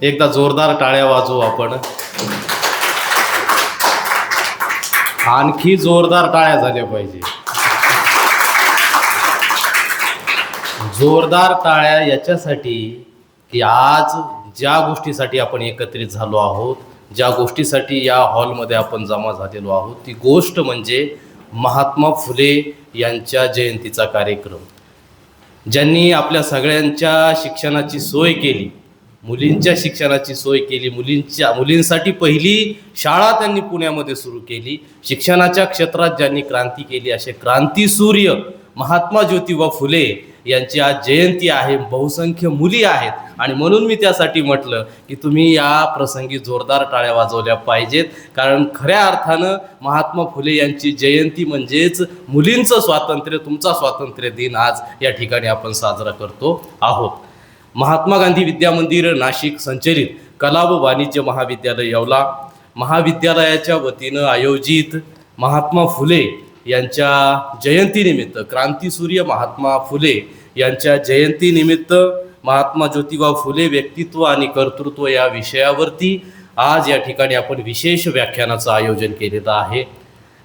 एकदा जोरदार टाळ्या वाजवू आपण. आणखी जोरदार टाळ्या झाल्या पाहिजे. जोरदार टाळ्या याच्यासाठी की आज ज्या गोष्टीसाठी आपण एकत्रित झालो आहोत, ज्या गोष्टीसाठी या हॉलमध्ये आपण जमा झालेलो आहोत, ती गोष्ट म्हणजे महात्मा फुले यांच्या जयंतीचा कार्यक्रम. ज्यांनी आपल्या सगळ्यांच्या शिक्षणाची सोय केली, मुलींच्या शिक्षणाची सोय केली, मुलींसाठी पहिली शाळा त्यांनी पुण्यामध्ये सुरू केली, शिक्षणाच्या क्षेत्रात ज्यांनी क्रांती केली, असे क्रांतीसूर्य महात्मा ज्योतिबा फुले यांची आज जयंती आहे. बहुसंख्य मुली आहेत आणि म्हणून मी त्यासाठी म्हटलं की तुम्ही या प्रसंगी जोरदार टाळ्या वाजवल्या पाहिजेत, कारण खऱ्या अर्थानं महात्मा फुले यांची जयंती म्हणजेच मुलींचं स्वातंत्र्य, तुमचा स्वातंत्र्य दिन आज या ठिकाणी आपण साजरा करतो आहोत. महात्मा गांधी विद्यामंदिर नाशिक संचलित कला व वाणिज्य महाविद्यालय येवला महाविद्यालयाच्या वतीनं आयोजित महात्मा फुले यांच्या जयंतीनिमित्त, क्रांतीसूर्य महात्मा फुले यांच्या जयंतीनिमित्त महात्मा ज्योतिबा फुले व्यक्तित्व आणि कर्तृत्व या विषयावरती आज या ठिकाणी आपण विशेष व्याख्यानाचं आयोजन केलेलं आहे.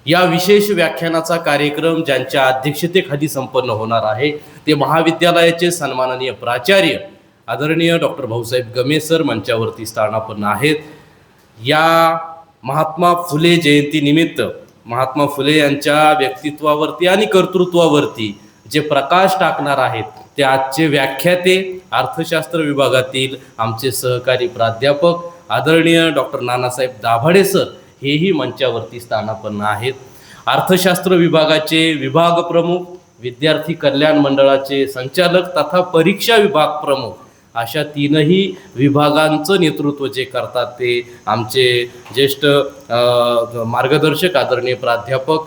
या विशेष व्याख्यानाचा कार्यक्रम ज्यांच्या अध्यक्षतेखाली संपन्न होणार आहे ते महाविद्यालयाचे सन्माननीय प्राचार्य आदरणीय डॉक्टर भाऊसाहेब गमे सर मंचावरती स्थानापन्न आहेत. या महात्मा फुले जयंतीनिमित्त महात्मा फुले यांच्या व्यक्तित्वावरती आणि कर्तृत्वावरती जे प्रकाश टाकणार आहेत ते आजचे व्याख्याते अर्थशास्त्र विभागातील आमचे सहकारी प्राध्यापक आदरणीय डॉक्टर नानासाहेब दाभाडे सर हेही मंचावरती स्थानापन्न आहेत. अर्थशास्त्र विभागाचे विभाग प्रमुख, विद्यार्थी कल्याण मंडळाचे संचालक तथा परीक्षा विभाग प्रमुख अशा तीनही विभागांचं नेतृत्व जे करतात ते आमचे ज्येष्ठ मार्गदर्शक आदरणीय प्राध्यापक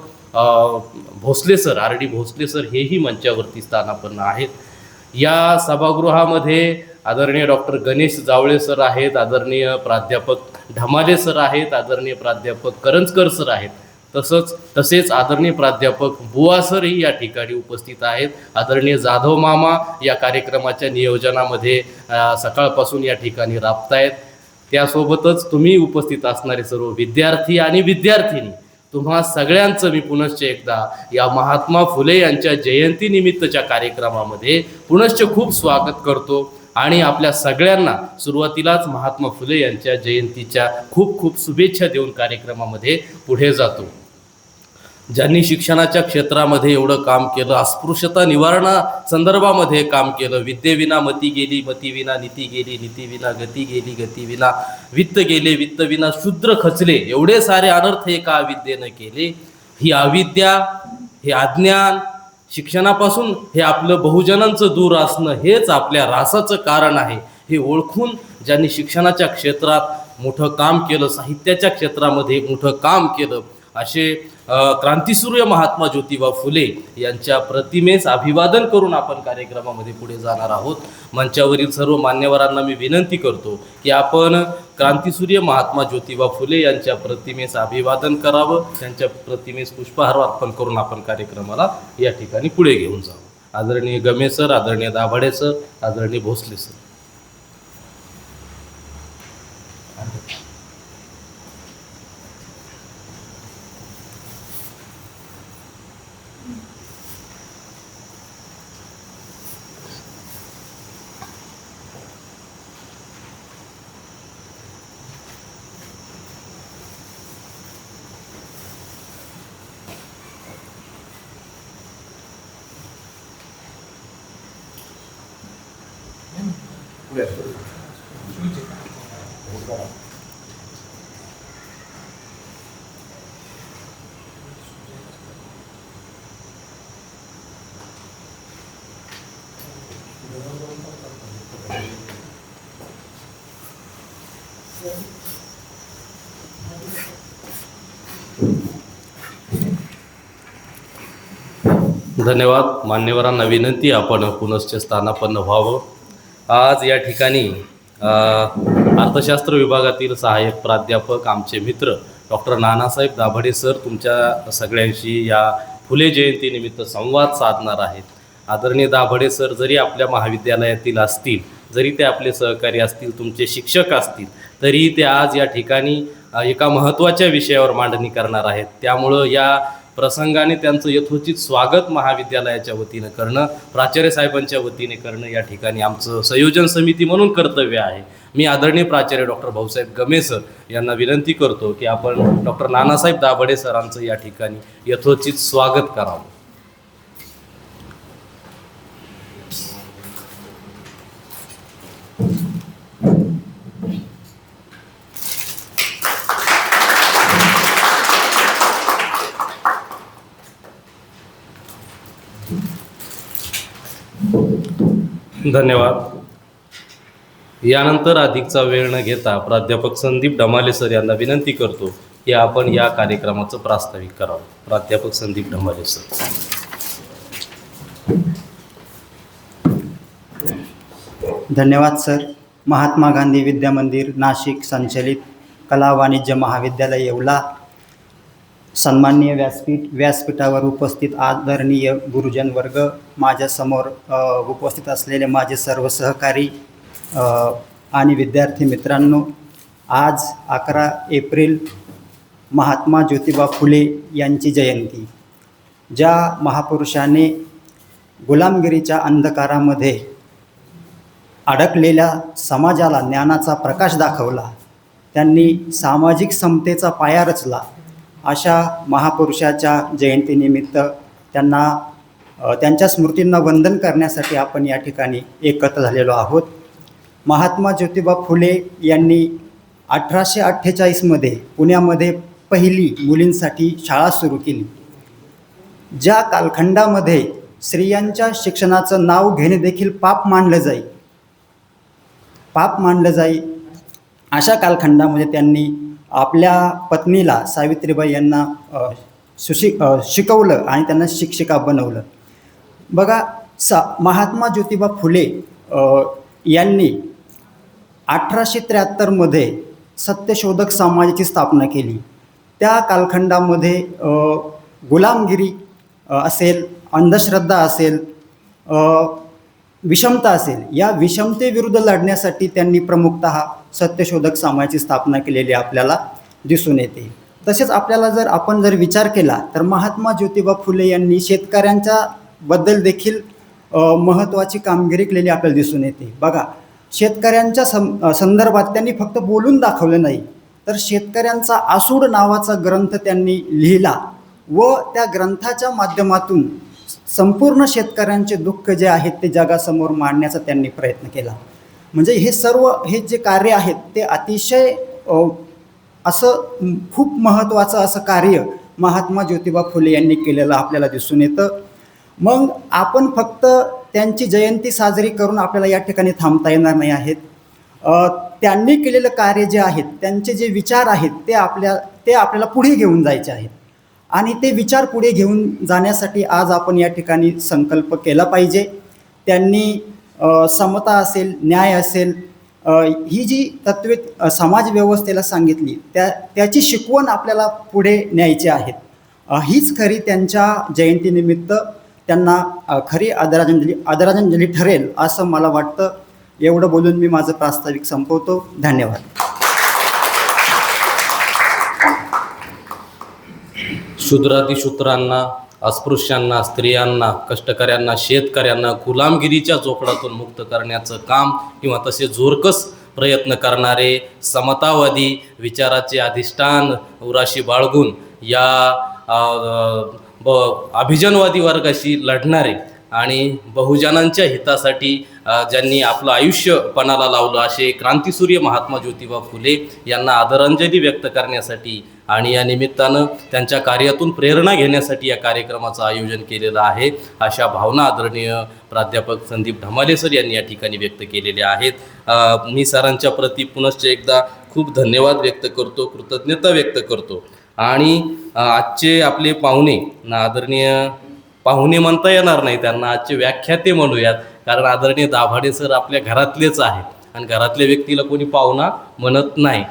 Bhosale sir, R D Bhosale sir हेही मंचावरती स्थानापन्न आहेत. या सभागृहामध्ये आदरणीय डॉक्टर गणेश जावळे सर आहेत, आदरणीय प्राध्यापक ढमाले सर आहेत, आदरणीय प्राध्यापक करंजकर सर आहेत, तसेच आदरणीय प्राध्यापक बुवा सरही या ठिकाणी उपस्थित आहेत. आदरणीय जाधव मामा या कार्यक्रमाच्या नियोजनामध्ये सकाळपासून या ठिकाणी राबतायत. त्यासोबतच तुम्ही उपस्थित असणारे सर्व विद्यार्थी आणि विद्यार्थिनी, तुम्हा सगळ्यांचं मी पुनश्च एकदा या महात्मा फुले यांच्या जयंतीनिमित्तच्या कार्यक्रमामध्ये पुनश्च खूप स्वागत करतो आणि आपल्या सगळ्यांना सुरुवातीलाच महात्मा फुले यांच्या जयंतीच्या खूप खूप शुभेच्छा देऊन कार्यक्रमामध्ये पुढे जातो. ज्यांनी शिक्षणाच्या क्षेत्रामध्ये एवढं काम केलं, अस्पृश्यता निवारणा संदर्भामध्ये काम केलं, विद्येविना मती गेली, मतीविना नीती गेली, नीतीविना गती गेली, गतीविना वित्त गेले, वित्तविना शूद्र खचले, एवढे सारे अनर्थ एका अविद्येनं केले. ही अविद्या, हे अज्ञान, शिक्षणापासून हे आपलं बहुजनांचं दूर असणं हेच आपल्या ऱ्हासाचं कारण आहे. हे ओळखून ज्यांनी शिक्षणाच्या क्षेत्रात मोठं काम केलं, साहित्याच्या क्षेत्रामध्ये मोठं काम केलं, असे क्रांतीसूर्य महात्मा ज्योतिबा फुले यांच्या प्रतिमेस अभिवादन करून आपण कार्यक्रमामध्ये पुढे जाणार आहोत. मंचावरील सर्व मान्यवरांना मी विनंती करतो की आपण क्रांतीसूर्य महात्मा ज्योतिबा फुले यांच्या प्रतिमेस अभिवादन करावं, त्यांच्या प्रतिमेस पुष्पहार अर्पण करून आपण कार्यक्रमाला या ठिकाणी पुढे घेऊन जावं. आदरणीय गमे सर, आदरणीय दाभाडे सर, आदरणीय भोसले सर. धन्यवाद. मान्यवरांना विनंती आपण पुनश्च स्थानापन्न व्हावं. आज या ठिकाणी अर्थशास्त्र विभागातील सहाय्यक प्राध्यापक आमचे मित्र डॉक्टर नानासाहेब दाभाडे सर तुमच्या सगळ्यांशी या फुले जयंतीनिमित्त संवाद साधणार आहेत. आदरणीय दाभाडे सर जरी आपल्या महाविद्यालयातील असतील जरी ते आपले सहकारी असतील, तुमचे शिक्षक असतील, तरी ते आज या ठिकाणी एका महत्त्वाच्या विषयावर मांडणी करणार आहेत. त्यामुळं या प्रसंगाने त्यांचं यथोचित स्वागत महाविद्यालयाच्या वतीनं करणं, प्राचार्य साहेबांच्या वतीने करणं या ठिकाणी आमचं संयोजन समिती म्हणून कर्तव्य आहे. मी आदरणीय प्राचार्य डॉक्टर भाऊसाहेब गमे सर यांना विनंती करतो की आपण डॉक्टर नानासाहेब दाभाडे सरांचं या ठिकाणी यथोचित स्वागत करावं. धन्यवाद. यानंतर अधिकचा वेळ न घेता प्राध्यापक संदीप ढमाले सर यांना विनंती करतो की आपण या कार्यक्रमाचं प्रास्ताविक करावं. प्राध्यापक संदीप ढमाले सर. धन्यवाद सर. महात्मा गांधी विद्या मंदिर नाशिक संचलित कला वाणिज्य महाविद्यालय येवला, सन्माननीय व्यासपीठावर उपस्थित आदरणीय गुरुजन वर्ग, माझ्यासमोर उपस्थित असलेले माझे सर्व सहकारी आणि विद्यार्थी मित्रांनो, आज 11 एप्रिल महात्मा ज्योतिबा फुले यांची जयंती. ज्या महापुरुषाने गुलामगिरीच्या अंधकारामध्ये अडकलेल्या समाजाला ज्ञानाचा प्रकाश दाखवला, त्यांनी सामाजिक समतेचा पाया रचला, अशा महापुरुषाच्या जयंतीनिमित्त त्यांच्या स्मृतींना वंदन करण्यासाठी आपण या ठिकाणी एकत्र झालेलो आहोत. महात्मा ज्योतिबा फुले यांनी 1848मध्ये पुण्यामध्ये पहिली मुलींसाठी शाळा सुरू केली. ज्या कालखंडामध्ये स्त्रियांच्या शिक्षणाचं नाव घेणे देखील पाप मानलं जाई, अशा कालखंडामध्ये त्यांनी आपल्या पत्नीला सावित्रीबाई यांना शिकवलं आणि त्यांना शिक्षिका बनवलं. बघा, महात्मा ज्योतिबा फुले यांनी 1873मध्ये सत्यशोधक समाजाची स्थापना केली. त्या कालखंडामध्ये गुलामगिरी असेल, अंधश्रद्धा असेल, विषमता असेल, या विषमतेविरुद्ध लढण्यासाठी त्यांनी प्रमुखतः सत्यशोधक समाजाची स्थापना केलेली आपल्याला दिसून येते. तसेच आपल्याला आपण जर विचार केला तर महात्मा ज्योतिबा फुले यांनी शेतकऱ्यांच्या बद्दल देखील महत्त्वाची कामगिरी केलेली आपल्याला दिसून येते. बघा, शेतकऱ्यांच्या संदर्भात त्यांनी फक्त बोलून दाखवलं नाही, तर शेतकऱ्यांचा आसूड नावाचा ग्रंथ त्यांनी लिहिला व त्या ग्रंथाच्या माध्यमातून संपूर्ण शेतकऱ्यांचे दुःख जे आहेत ते जगासमोर मांडण्याचा त्यांनी प्रयत्न केला. म्हणजे हे जे कार्य आहेत ते अतिशय असं खूप महत्त्वाचं असं कार्य महात्मा ज्योतिबा फुले यांनी केलेलं आपल्याला दिसून येतं. मग आपण फक्त त्यांची जयंती साजरी करून आपल्याला या ठिकाणी थांबता येणार नाही आहेत. त्यांनी केलेलं कार्य जे आहेत, त्यांचे जे विचार आहेत ते आपल्याला पुढे घेऊन जायचे आहेत आणि ते विचार पुढे घेऊन जाण्यासाठी आज आपण या ठिकाणी संकल्प केला पाहिजे. त्यांनी समता असेल, न्याय असेल, ही जी तत्त्वे समाजव्यवस्थेला सांगितली त्याची शिकवण आपल्याला पुढे न्यायची आहेत. हीच खरी त्यांच्या जयंतीनिमित्त त्यांना खरी आदरांजली ठरेल असं मला वाटतं. एवढं बोलून मी माझं प्रास्ताविक संपवतो. धन्यवाद. शूद्रातिशूद्रांना, अस्पृश्यांना, स्त्रियांना, कष्टकऱ्यांना, शेतकऱ्यांना गुलामगिरीच्या जोखडातून मुक्त करण्याचं काम किंवा तसे जोरकस प्रयत्न करणारे, समतावादी विचाराचे अधिष्ठान उराशी बाळगून या अभिजनवादी वर्गाशी लढणारे आणि बहुजनांच्या हितासाठी ज्यांनी आपलं आयुष्य पणाला लावलं असे क्रांतिसूर्य महात्मा ज्योतिबा फुले यांना आदरांजली व्यक्त करण्यासाठी आणि या निमित्तानं त्यांच्या कार्यातून प्रेरणा घेण्यासाठी या कार्यक्रमाचं आयोजन केलेलं आहे. अशा भावना आदरणीय प्राध्यापक संदीप ढमाले सर यांनी या ठिकाणी व्यक्त केलेल्या आहेत. मी सरांच्या प्रती पुनश्च एकदा खूप धन्यवाद व्यक्त करतो, कृतज्ञता व्यक्त करतो. आणि आजचे आपले पाहुणे, आदरणीय पाहुणे म्हणता येणार नाही त्यांना, आजचे व्याख्याते म्हणूयात, कारण आदरणीय दाभाडे सर आपल्या घरातलेच आहेत आणि घरातल्या व्यक्तीला कोणी पाहुणा म्हणत नाही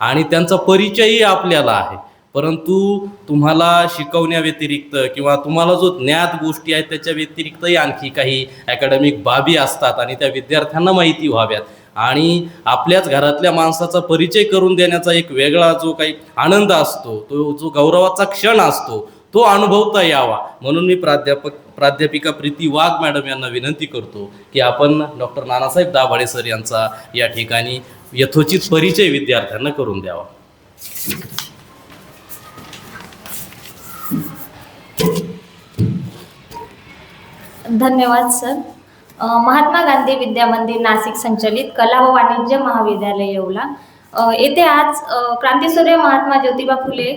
आणि त्यांचा परिचयही आपल्याला आहे. परंतु तुम्हाला शिकवण्याव्यतिरिक्त किंवा तुम्हाला जो ज्ञात गोष्टी आहेत त्याच्या व्यतिरिक्तही आणखी काही अकॅडमिक बाबी असतात आणि त्या विद्यार्थ्यांना माहिती व्हाव्यात आणि आपल्याच घरातल्या माणसाचा परिचय करून देण्याचा एक वेगळा जो काही आनंद असतो, तो जो गौरवाचा क्षण असतो, तो अनुभवता यावा म्हणून मी प्राध्यापिका प्रीती वाघ मॅडम यांना विनंती करतो की आपण डॉक्टर नानासाहेब दाभाडे सर यांचा या ठिकाणी यथोचित परिचय विद्यार्थ्यांना करून द्यावा. धन्यवाद सर. महात्मा गांधी विद्या मंदिर नाशिक संचलित कला व वाणिज्य महाविद्यालय येवला येथे आज क्रांतीसूर्य महात्मा ज्योतिबा फुले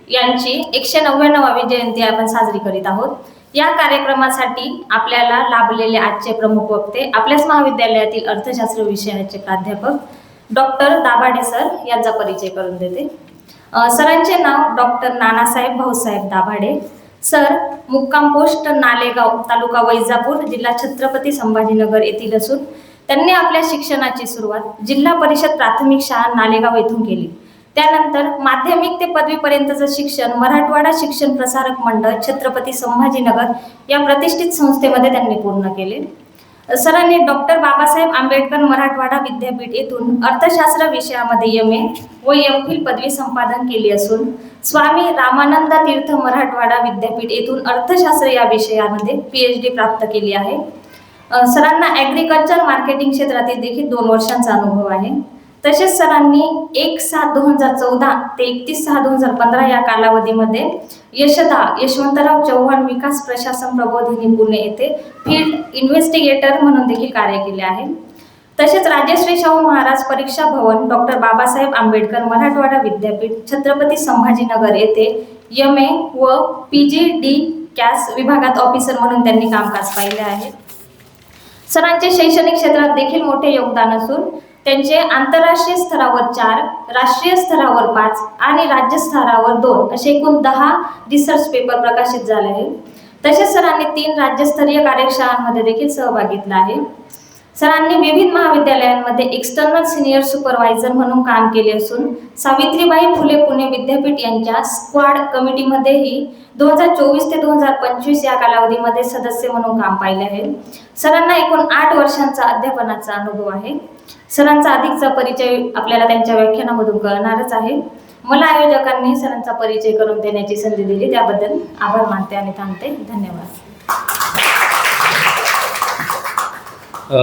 यांची 199वी जयंती आपण साजरी करीत आहोत. या कार्यक्रमासाठी आपल्याला लाभलेले आजचे प्रमुख वक्ते आपल्याच महाविद्यालयातील अर्थशास्त्र विषयाचे प्राध्यापक डॉक्टर दाभाडे सर यांचा परिचय करून देते. सरांचे नाव डॉक्टर नानासाहेब भाऊसाहेब दाभाडे. सर मुक्काम पोस्ट नालेगाव, तालुका वैजापूर, जिल्हा छत्रपती संभाजीनगर येथील असून त्यांनी आपल्या शिक्षणाची सुरुवात जिल्हा परिषद प्राथमिक शाळा नालेगाव येथून केली. त्यानंतर माध्यमिक ते पदवीपर्यंतचं शिक्षण मराठवाडा शिक्षण प्रसारक मंडळ छत्रपती संभाजीनगर या प्रतिष्ठित संस्थेमध्ये त्यांनी पूर्ण केले. सरांनी डॉक्टर बाबासाहेब आंबेडकर मराठवाडा विद्यापीठ येथून अर्थशास्त्र विषयामध्ये MA व MPhil पदवी संपादन केली असून स्वामी रामानंद तीर्थ मराठवाडा विद्यापीठ येथून अर्थशास्त्र या विषयामध्ये PhD प्राप्त केली आहे. सरांना ॲग्रिकल्चर मार्केटिंग क्षेत्रातील देखील 2 वर्षांचा अनुभव आहे. तसेच सरांनी 1/7/2014 ते 31/6/2015 या कालावधीमध्ये यशवंतराव चव्हाण विकास प्रशासन प्रबोधिनी पुणे येथे फील्ड इन्व्हेस्टिगेटर म्हणून देखील कार्य केले आहे. तसेच राजश्री शाहू महाराज परीक्षा भवन डॉक्टर बाबासाहेब आंबेडकर मराठवाडा विद्यापीठ छत्रपती संभाजीनगर येथे MA व PGD कॅस विभागात ऑफिसर म्हणून त्यांनी कामकाज पाहिले आहे. सरांचे शैक्षणिक क्षेत्रात देखील मोठे योगदान असून त्यांचे आंतरराष्ट्रीय स्तरावर 4, राष्ट्रीय स्तरावर 5 आणि राज्य स्तरावर 2 असे एकूण 10 रिसर्च पेपर प्रकाशित झाले आहेत. तसेच सरांनी 3 राज्यस्तरीय कार्यशाळांमध्ये देखील सहभाग घेतला आहे. सरांनी विविध महाविद्यालयांमध्ये एक्सटर्नल सिनियर सुपरवायझर म्हणून काम केले असून सावित्रीबाई फुले पुणे विद्यापीठ यांच्या स्क्वाड कमिटीमध्येही 2024 ते 2025 या कालावधीमध्ये सदस्य म्हणून काम पाहिले आहे. सरांना एकूण 8 वर्षांचा अध्यापनाचा अनुभव आहे. सरांचा अधिकचा परिचय आपल्याला त्यांच्या व्याख्यानामधून कळणारच आहे. मला आयोजकांनी सरांचा परिचय करून देण्याची संधी दिली त्याबद्दल आभार मानते आणि थांबते. धन्यवाद.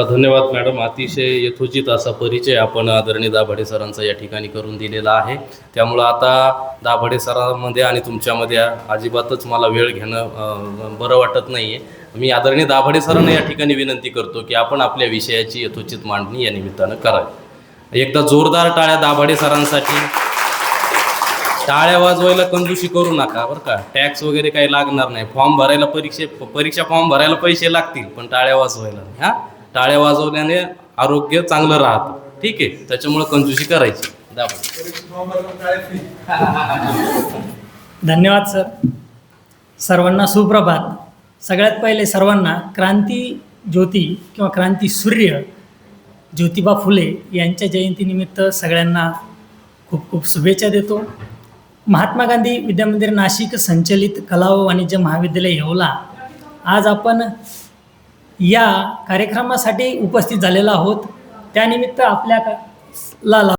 धन्यवाद मॅडम. अतिशय यथोचित असा परिचय आपण आदरणीय दाभाडे सरांचा या ठिकाणी करून दिलेला आहे. त्यामुळं आता दाभाडे सरांमध्ये आणि तुमच्यामध्ये अजिबातच मला वेळ घेणं बरं वाटत नाही आहे. मी आदरणीय दाभाडे सरांना या ठिकाणी विनंती करतो की आपण आपल्या विषयाची यथोचित मांडणी या निमित्तानं करावी. एकदा जोरदार टाळ्या दाभाडे सरांसाठी. टाळ्या वाजवायला कंजूशी करू नका बरं का. टॅक्स वगैरे काही लागणार नाही. फॉर्म भरायला परीक्षा फॉर्म भरायला पैसे लागतील पण टाळ्या वाजवायला नाही. हां, टाळ्या वाजवल्याने आरोग्य चांगलं राहतं. ठीक आहे, त्याच्यामुळं कंजूशी करायची. धन्यवाद सर. सर्वांना सुप्रभात. सगळ्यात पहिले सर्वांना क्रांती ज्योती किंवा क्रांती सूर्य ज्योतिबा फुले यांच्या जयंतीनिमित्त सगळ्यांना खूप खूप शुभेच्छा देतो. महात्मा गांधी विद्यामंदिर नाशिक संचलित कला व वाणिज्य महाविद्यालय येवला आज आपण या कार्यक्रमासाठी उपस्थित झालेलो आहोत. त्यानिमित्त आपल्याला